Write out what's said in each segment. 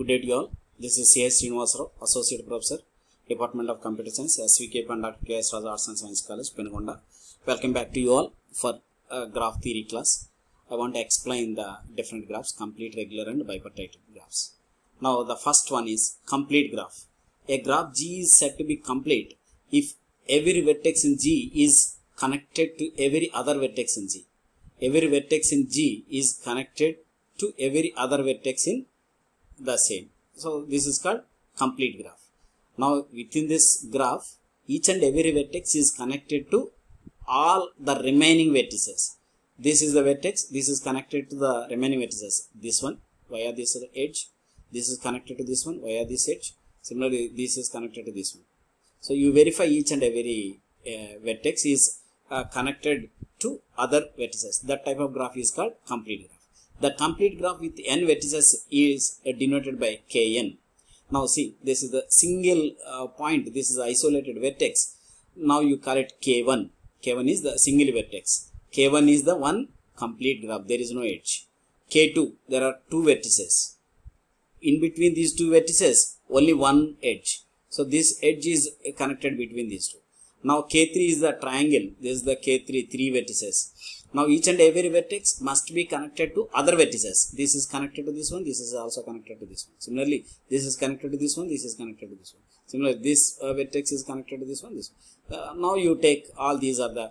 Good day to you all. This is C.S. Srinivasarao, Associate Professor, Department of Computer Science, SVK and Dr. K.S. Raja Arts and Science College, Penukonda. Welcome back to you all for graph theory class. I want to explain the different graphs, complete, regular and bipartite graphs. Now the first one is complete graph. A graph G is said to be complete if every vertex in G is connected to every other vertex in G. Every vertex in G is connected to every other vertex in the same. So this is called complete graph. Now within this graph, each and every vertex is connected to all the remaining vertices. This is the vertex, this is connected to the remaining vertices. This one via this edge, this is connected to this one via this edge. Similarly, this is connected to this one. So you verify each and every vertex is connected to other vertices. That type of graph is called complete graph. The complete graph with n vertices is denoted by Kn. Now see, this is the single point, this is isolated vertex. Now you call it K1. K1 is the single vertex. K1 is the one complete graph, there is no edge. K2, there are two vertices. In between these two vertices, only one edge. So this edge is connected between these two. Now K3 is the triangle, this is the K3, three vertices. Now each and every vertex must be connected to other vertices. This is connected to this one, this is also connected to this one. Similarly, this is connected to this one, this is connected to this one. Similarly, this vertex is connected to this one, this one. Now you take all these are the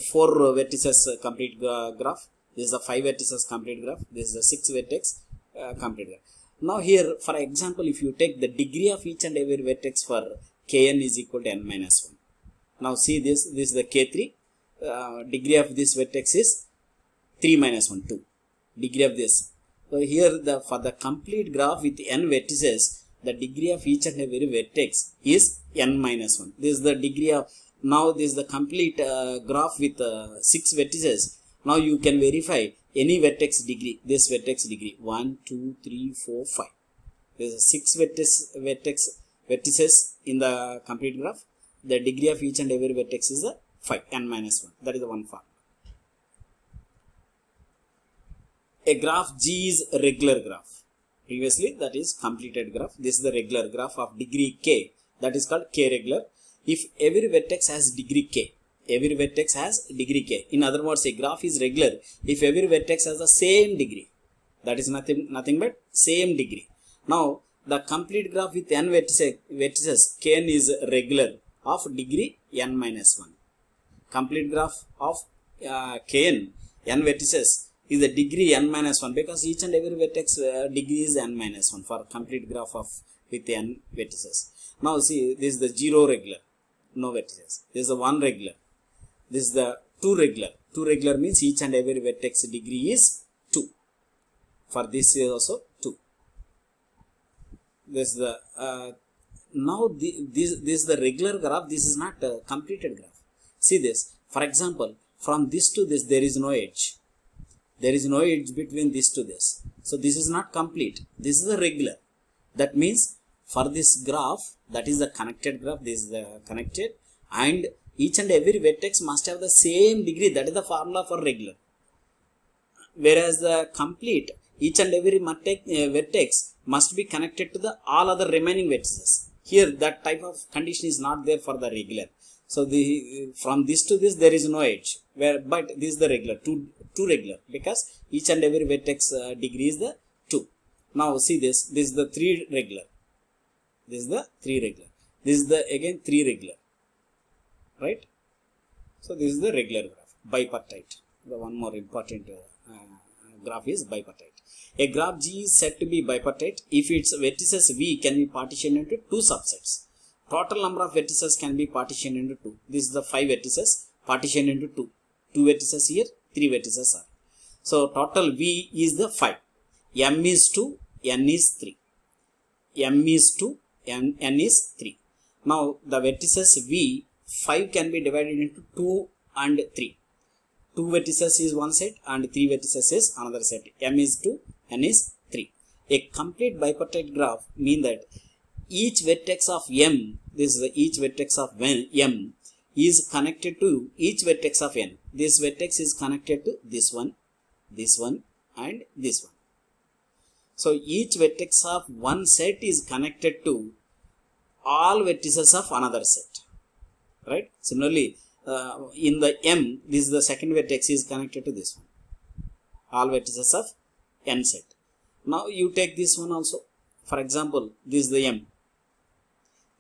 four vertices complete graph. This is the five vertices complete graph. This is the six vertex complete graph. Now here, for example, if you take the degree of each and every vertex for Kn is equal to n minus 1. Now see this is the K3. Degree of this vertex is 3 minus 1, 2. Degree of this. So here for the complete graph with n vertices, the degree of each and every vertex is n minus 1. This is the degree of, now this is the complete graph with 6 vertices. Now you can verify any vertex degree, this vertex degree, 1, 2, 3, 4, 5. There is 6 vertices in the complete graph. The degree of each and every vertex is 5, n minus 1. That is the one form. A graph G is a regular graph. Previously that is completed graph. This is the regular graph of degree k. That is called k regular. If every vertex has degree k. Every vertex has degree k. In other words, a graph is regular if every vertex has the same degree. That is nothing but same degree. Now the complete graph with n vertices kn is regular of degree n minus 1. Complete graph of Kn, n vertices, is the degree n minus 1 because each and every vertex degree is n minus 1 for complete graph of with n vertices. Now see, this is the 0 regular, no vertices. This is the 1 regular. This is the 2 regular. 2 regular means each and every vertex degree is 2. For this is also 2. This is the now this is the regular graph. This is not a completed graph. See this. For example, from this to this, there is no edge. There is no edge between this to this. So this is not complete. This is a regular. That means for this graph, that is the connected graph. This is the connected, and each and every vertex must have the same degree. That is the formula for regular. Whereas the complete, each and every vertex must be connected to the all other remaining vertices. Here, that type of condition is not there for the regular. So from this to this there is no edge, but this is the regular, two regular, because each and every vertex degree is the 2. Now see this is the 3 regular, this is the 3 regular, this is the again 3 regular, right? So this is the regular graph, bipartite. The one more important graph is bipartite. A graph G is said to be bipartite if its vertices V can be partitioned into 2 subsets. Total number of vertices can be partitioned into 2. This is the 5 vertices partitioned into 2. 2 vertices here, 3 vertices are. So total V is the 5. M is 2, N is 3. M is 2, N is 3. Now the vertices V, 5 can be divided into 2 and 3. 2 vertices is one set and 3 vertices is another set. M is 2, N is 3. A complete bipartite graph means that each vertex of M, this is each vertex of M, is connected to each vertex of N. This vertex is connected to this one, and this one. So each vertex of one set is connected to all vertices of another set, right? Similarly, in the M, this is the second vertex is connected to this one, all vertices of N set. Now you take this one also. For example, this is the M,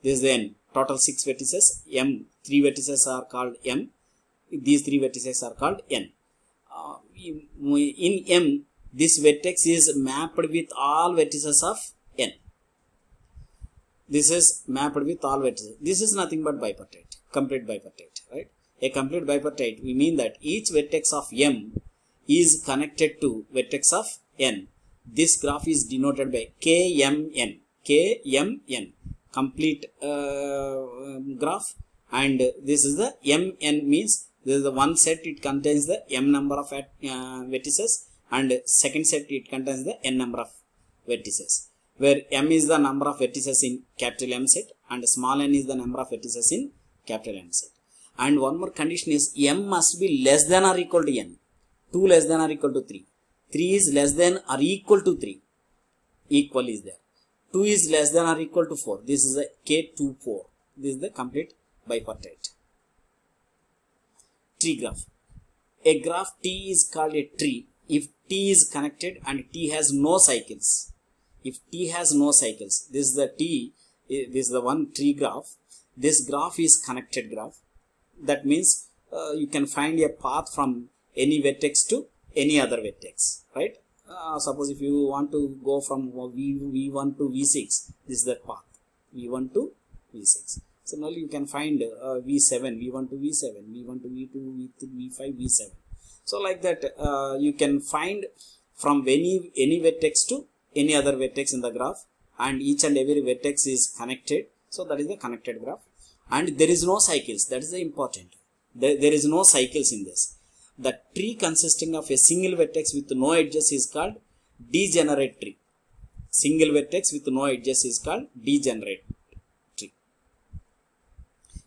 this is the N, total 6 vertices. M, 3 vertices are called M, these 3 vertices are called N. In M, this vertex is mapped with all vertices of N. This is mapped with all vertices. This is nothing but bipartite, complete bipartite, right? A complete bipartite, we mean that each vertex of M is connected to vertex of N. This graph is denoted by KMN, KMN, complete graph, and this is the MN means this is the one set, it contains the M number of vertices, and second set it contains the N number of vertices, where M is the number of vertices in capital M set and small n is the number of vertices in capital N set. And one more condition is M must be less than or equal to N, 2 less than or equal to 3, 3 is less than or equal to 3, equal is there, 2 is less than or equal to 4, this is a K24, this is the complete bipartite. Tree graph. A graph T is called a tree if T is connected and T has no cycles. If T has no cycles, this is the T, this is the one tree graph. This graph is connected graph. That means you can find a path from any vertex to any other vertex, right? Suppose if you want to go from V1 to V6, this is the path, V1 to V6. Similarly, you can find V7, V1 to V7, V1 to V2, V3, V5, V7. So like that, you can find from any vertex to any other vertex in the graph, and each and every vertex is connected. So that is the connected graph, and there is no cycles. That is the important. There is no cycles in this. The tree consisting of a single vertex with no edges is called degenerate tree. Single vertex with no edges is called degenerate.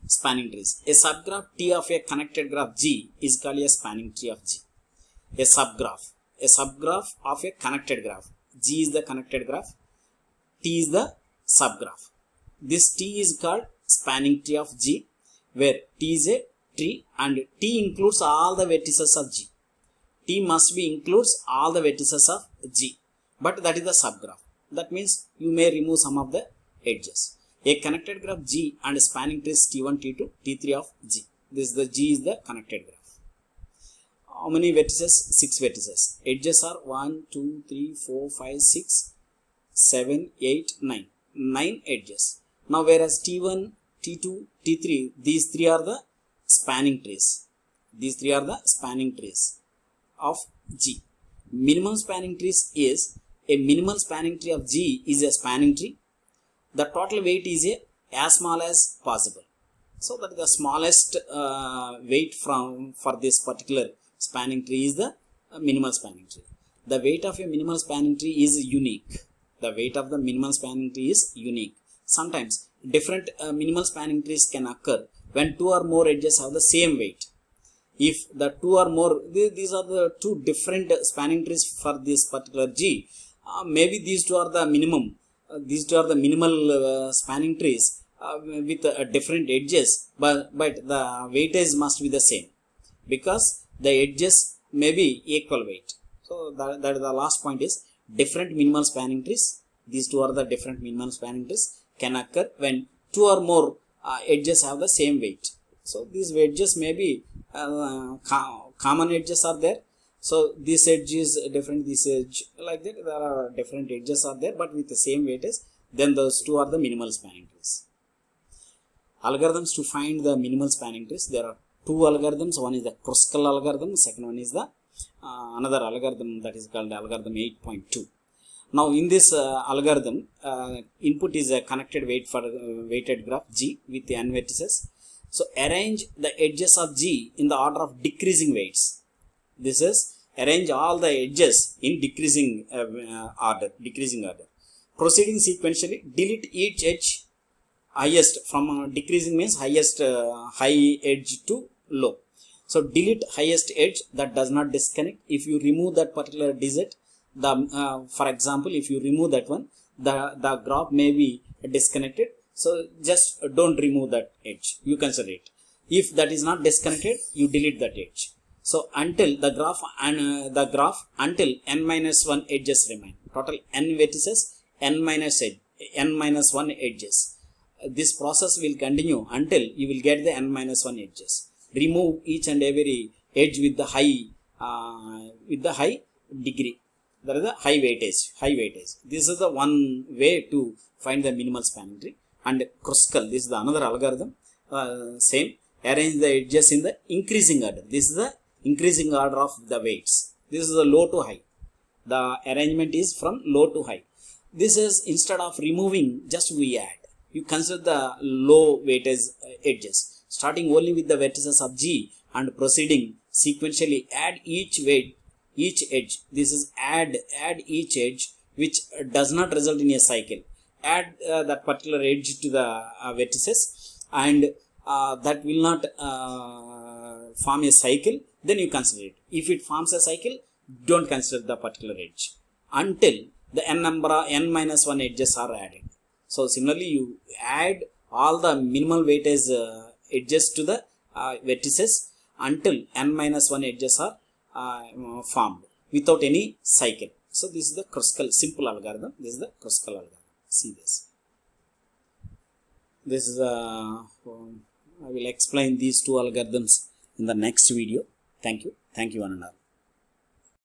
Spanning trees. A subgraph T of a connected graph G is called a spanning tree of G. A subgraph of a connected graph. G is the connected graph, T is the subgraph. This T is called spanning tree of G, where T is a tree and T includes all the vertices of G. T must be includes all the vertices of G, but that is the subgraph. That means you may remove some of the edges. A connected graph G and spanning trees T1, T2, T3 of G. This is the G is the connected graph. How many vertices? 6 vertices. Edges are 1, 2, 3, 4, 5, 6, 7, 8, 9. 9 edges. Now whereas T1, T2, T3, these 3 are the spanning trees. These 3 are the spanning trees of G. Minimum spanning trees is a minimal spanning tree of G is a spanning tree. The total weight is as small as possible. So that the smallest weight for this particular spanning tree is the minimal spanning tree. The weight of a minimal spanning tree is unique. The weight of the minimal spanning tree is unique. Sometimes different minimal spanning trees can occur when 2 or more edges have the same weight. If the 2 or more, these are the 2 different spanning trees for this particular G. Maybe these 2 are the minimum. These 2 are the minimal spanning trees with different edges, but the weightage must be the same because the edges may be equal weight. So that the last point is different minimal spanning trees. These 2 are the different minimal spanning trees can occur when 2 or more edges have the same weight. So these edges may be common edges are there. So this edge is different, this edge like that. There are different edges are there, but with the same weightage. Then those 2 are the minimal spanning trees. Algorithms to find the minimal spanning trees. There are 2 algorithms. One is the Kruskal algorithm. Second one is the another algorithm that is called algorithm 8.2. Now in this algorithm, input is a connected weighted graph G with n vertices. So arrange the edges of G in the order of decreasing weights. This is arrange all the edges in decreasing order. Proceeding sequentially, delete each edge highest from decreasing means highest high edge to low. So delete highest edge that does not disconnect. If you remove that particular digit, the for example, if you remove that one, the graph may be disconnected. So just don't remove that edge, you consider it. If that is not disconnected, you delete that edge. So until the graph until n minus 1 edges remain, total n vertices, n minus 1 edges. This process will continue until you will get the n minus 1 edges. Remove each and every edge with the high degree. That is the high weightage. This is the one way to find the minimal spanning tree. And Kruskal, this is the another algorithm. Same, arrange the edges in the increasing order. This is the increasing order of the weights. This is the low to high. The arrangement is from low to high. This is, instead of removing, just we add. You consider the low weightage edges, starting only with the vertices of G and proceeding sequentially. Add each edge. This is add each edge which does not result in a cycle. Add that particular edge to the vertices, and that will not form a cycle. Then you consider it. If it forms a cycle, don't consider the particular edge until the n minus 1 edges are added. So similarly, you add all the minimal weightage edges to the vertices until n minus 1 edges are formed without any cycle. So this is the Kruskal simple algorithm. This is the Kruskal algorithm. See this. This is I will explain these two algorithms in the next video. Thank you. Thank you, one and all.